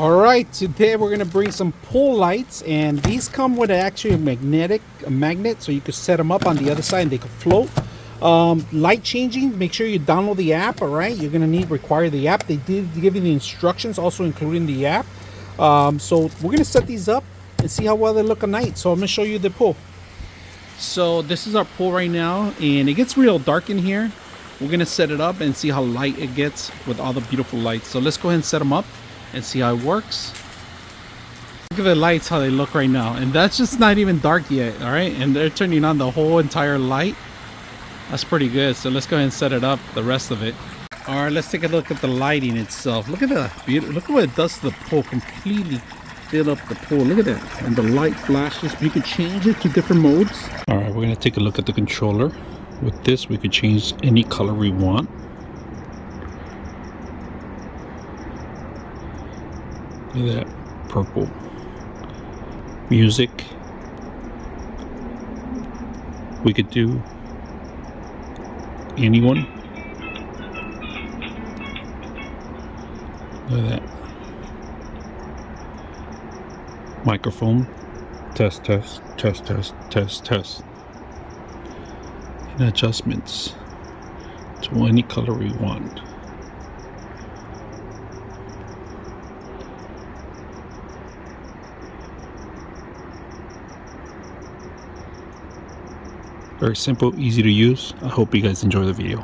All right, today we're gonna bring some pool lights, and these come with actually a magnet, so you could set them up on the other side and they could float. Light changing, make sure you download the app. All right, you're gonna require the app. They did give you the instructions, also including the app. So we're gonna set these up and see how well they look at night. So I'm gonna show you the pool. So this is our pool right now, and it gets real dark in here. We're gonna set it up and see how light it gets with all the beautiful lights. So let's go ahead and set them up and see how it works. Look at the lights, how they look right now, and that's just not even dark yet. All right, and they're turning on the whole entire light. That's pretty good. So let's go ahead and set it up, the rest of it. All right, let's take a look at the lighting itself. Look at the beauty. Look at what it does to the pool. Completely fill up the pool. Look at that. And the light flashes. You could change it to different modes. All right, we're gonna take a look at the controller. With this, we could change any color we want. Look at that purple. Music. We could do anyone. Look at that. Microphone. Test, test, test, test, test, test. And adjustments to any color we want. Very simple, easy to use. I hope you guys enjoy the video.